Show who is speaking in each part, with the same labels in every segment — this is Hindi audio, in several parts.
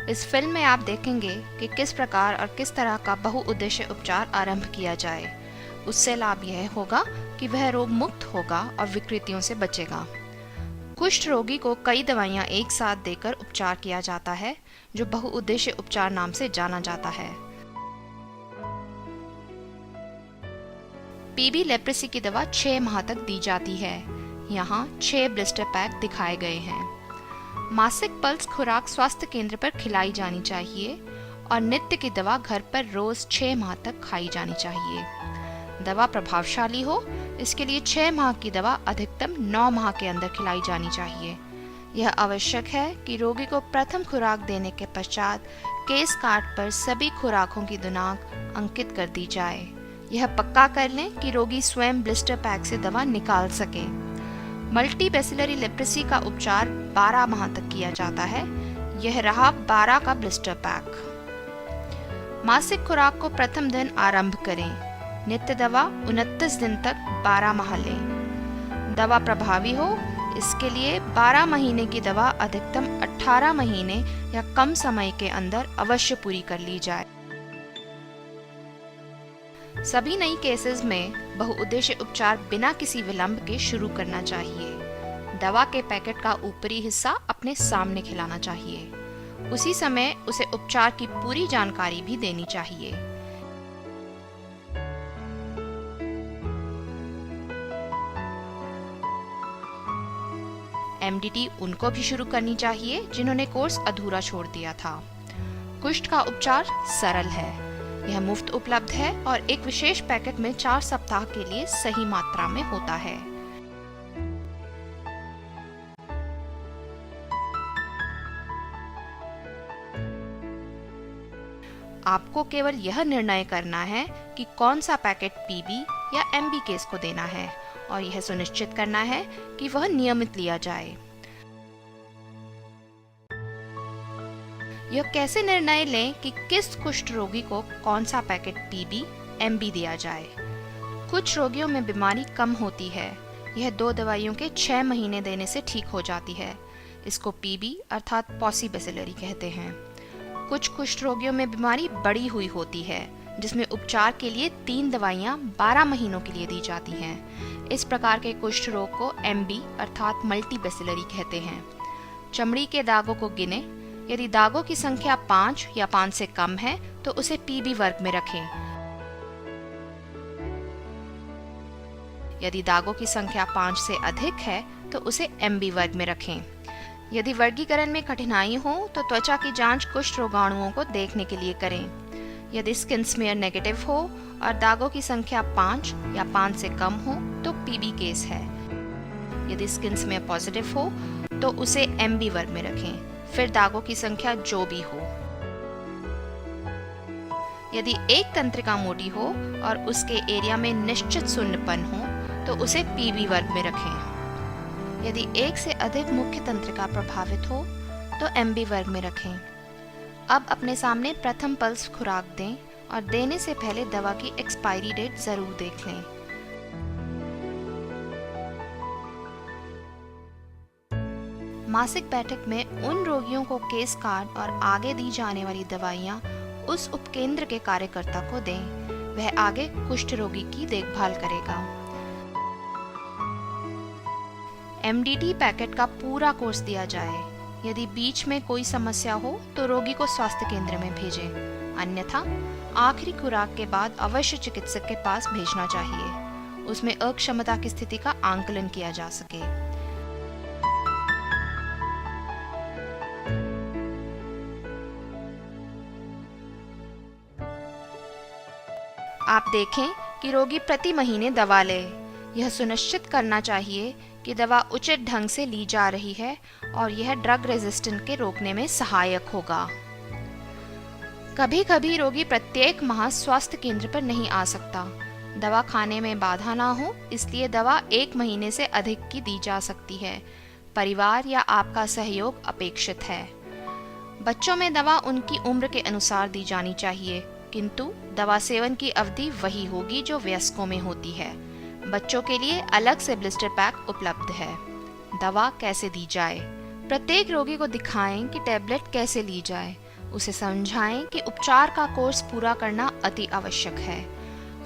Speaker 1: इस फिल्म में आप देखेंगे कि किस प्रकार और किस तरह का बहुउद्देश्य उपचार आरंभ किया जाए। उससे लाभ यह होगा कि वह रोग मुक्त होगा और विकृतियों से बचेगा। कुष्ठ रोगी को कई दवाइयां एक साथ देकर उपचार किया जाता है, जो बहुउद्देश्य उपचार नाम से जाना जाता है। पीबी लेप्रेसी की दवा 6 माह तक दी जाती है। यहाँ 6 ब्लिस्टर पैक दिखाए गए हैं। मासिक पल्स खुराक स्वास्थ्य केंद्र पर खिलाई जानी चाहिए और नित्य की दवा घर पर रोज 6 माह तक खाई जानी चाहिए। दवा प्रभावशाली हो, इसके लिए 6 माह की दवा अधिकतम 9 माह के अंदर खिलाई जानी चाहिए। यह आवश्यक है कि रोगी को प्रथम खुराक देने के पश्चात केस कार्ड पर सभी खुराकों की दिनांक अंकित कर दी जाए। यह पक्का कर लें कि रोगी स्वयं ब्लिस्टर पैक से दवा निकाल सके। मल्टीबैसिलरी लेप्रेसी का उपचार 12 माह तक किया जाता है। यह रहा 12 का ब्लिस्टर पैक। मासिक खुराक को प्रथम दिन आरंभ करें। नित्य दवा 29 दिन तक 12 माह लें। दवा प्रभावी हो, इसके लिए 12 महीने की दवा अधिकतम 18 महीने या कम समय के अंदर अवश्य पूरी कर ली जाए। सभी नई केसेस में बहुउद्देश्य उपचार बिना किसी विलंब के शुरू करना चाहिए। दवा के पैकेट का ऊपरी हिस्सा अपने सामने खिलाना चाहिए। उसी समय उसे उपचार की पूरी जानकारी भी देनी चाहिए। एमडीटी उनको भी शुरू करनी चाहिए जिन्होंने कोर्स अधूरा छोड़ दिया था। कुष्ठ का उपचार सरल है। यह मुफ्त उपलब्ध है और एक विशेष पैकेट में 4 सप्ताह के लिए सही मात्रा में होता है। आपको केवल यह निर्णय करना है कि कौन सा पैकेट पीबी या एमबी केस को देना है और यह सुनिश्चित करना है कि वह नियमित लिया जाए। यह कैसे निर्णय लें कि किस कुष्ठ रोगी को कौन सा पैकेट पीबी, एमबी दिया जाए। कुछ रोगियों में बीमारी कम होती है। यह 2 दवाइयों के 6 महीने देने से ठीक हो जाती है। इसको पीबी अर्थात पॉलीबैसिलरी कहते हैं। कुछ कुष्ठ रोगियों में बीमारी बढ़ी हुई होती है, जिसमें उपचार के लिए 3 दवाइयां 12 महीनों के लिए दी जाती हैं। इस प्रकार के कुष्ठ रोग को एमबी अर्थात मल्टीबैसिलरी कहते हैं। चमड़ी के दागों को गिने। यदि दागों की संख्या 5 या 5 से कम है तो उसे पीबी वर्ग में रखें। यदि दागों की संख्या 5 से अधिक है तो उसे एमबी वर्ग में रखें। यदि वर्गीकरण में कठिनाई हो तो त्वचा की जांच कुष्ठ रोगाणुओं को देखने के लिए करें। यदि स्किन स्मीयर नेगेटिव हो और दागों की संख्या 5 या 5 से कम हो तो पीबी केस है। यदि स्किन स्मीयर पॉजिटिव हो तो उसे एमबी वर्ग में रखें, फिर दागों की संख्या जो भी हो। यदि एक तंत्रिका मोटी हो और उसके एरिया में निश्चित शून्यपन हो तो उसे पीबी वर्ग में रखें। यदि एक से अधिक मुख्य तंत्रिका प्रभावित हो तो एमबी वर्ग में रखें। अब अपने सामने प्रथम पल्स खुराक दें और देने से पहले दवा की एक्सपायरी डेट जरूर देख लें। मासिक बैठक में उन रोगियों को केस कार्ड और आगे दी जाने वाली दवाइयां उस उपकेंद्र के कार्यकर्ता को दें। वह आगे कुष्ठ रोगी की देखभाल करेगा। एमडीटी पैकेट का पूरा कोर्स दिया जाए। यदि बीच में कोई समस्या हो तो रोगी को स्वास्थ्य केंद्र में भेजें, अन्यथा आखिरी खुराक के बाद अवश्य चिकित्सक के पास भेजना चाहिए। उसमें अक्षमता की स्थिति का आंकलन किया जा सके। आप देखें कि रोगी प्रति महीने दवा ले। यह सुनिश्चित करना चाहिए कि दवा उचित ढंग से ली जा रही है और यह ड्रग रेजिस्टेंस के रोकने में सहायक होगा। कभी कभी रोगी प्रत्येक माह स्वास्थ्य केंद्र पर नहीं आ सकता। दवा खाने में बाधा ना हो, इसलिए दवा 1 महीने से अधिक की दी जा सकती है। परिवार या आपका सहयोग अपेक्षित है। बच्चों में दवा उनकी उम्र के अनुसार दी जानी चाहिए, किंतु दवा सेवन की अवधि वही होगी जो वयस्कों में होती है। बच्चों के लिए अलग से ब्लिस्टर पैक उपलब्ध है। दवा कैसे दी जाए? प्रत्येक रोगी को दिखाएं कि टैबलेट कैसे ली जाए। उसे समझाएं कि उपचार का कोर्स पूरा करना अति आवश्यक है।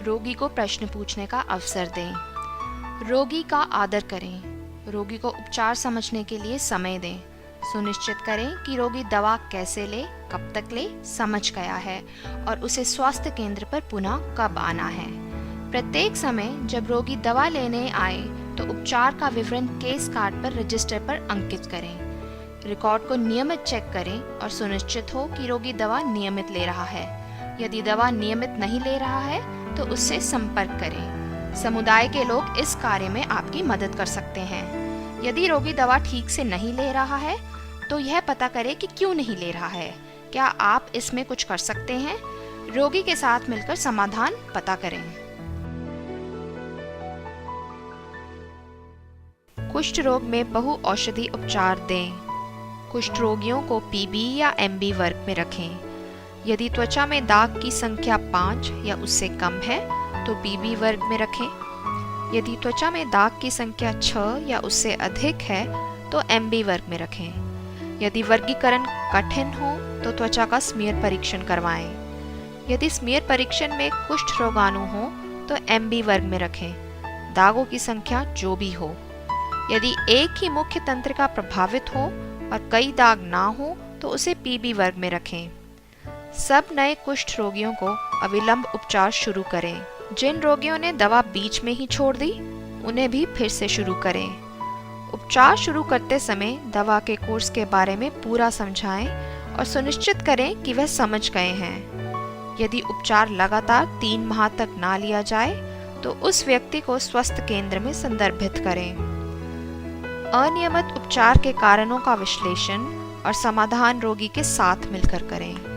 Speaker 1: रोगी को प्रश्न पूछने का अवसर दें। रोगी का आदर करें। रोगी को उपचार समझने के लिए समय दें। सुनिश्चित करें कि रोगी दवा कैसे ले, कब तक ले, समझ गया है और उसे स्वास्थ्य केंद्र पर पुनः कब आना है। प्रत्येक समय जब रोगी दवा लेने आए तो उपचार का विवरण केस कार्ड पर रजिस्टर पर अंकित करें। रिकॉर्ड को नियमित चेक करें और सुनिश्चित हो कि रोगी दवा नियमित ले रहा है। यदि दवा नियमित नहीं ले रहा है तो उससे संपर्क करें। समुदाय के लोग इस कार्य में आपकी मदद कर सकते हैं। यदि रोगी दवा ठीक से नहीं ले रहा है तो यह पता करें कि क्यों नहीं ले रहा है। क्या आप इसमें कुछ कर सकते हैं? रोगी के साथ मिलकर समाधान पता करें। कुष्ठ रोग में बहु औषधि उपचार दें। कुष्ठ रोगियों को पीबी या एमबी वर्ग में रखें। यदि त्वचा में दाग की संख्या 5 या उससे कम है तो पीबी वर्ग में रखें। यदि त्वचा में दाग की संख्या 6 या उससे अधिक है तो एमबी वर्ग में रखें। यदि वर्गीकरण कठिन हो तो त्वचा का स्मीयर परीक्षण करवाएं। यदि स्मीयर परीक्षण में कुष्ठ रोगाणु हो तो एमबी वर्ग में रखें, दागों की संख्या जो भी हो। यदि एक ही मुख्य तंत्रिका प्रभावित हो और कई दाग ना हो तो उसे पीबी वर्ग में रखें। सब नए कुष्ठ रोगियों को अविलंब उपचार शुरू करें। जिन रोगियों ने दवा बीच में ही छोड़ दी उन्हें भी फिर से शुरू करें। उपचार शुरू करते समय दवा के कोर्स के बारे में पूरा समझाएं और सुनिश्चित करें कि वह समझ गए हैं। यदि उपचार लगातार 3 माह तक ना लिया जाए तो उस व्यक्ति को स्वास्थ्य केंद्र में संदर्भित करें। अनियमित उपचार के कारणों का विश्लेषण और समाधान रोगी के साथ मिलकर करें।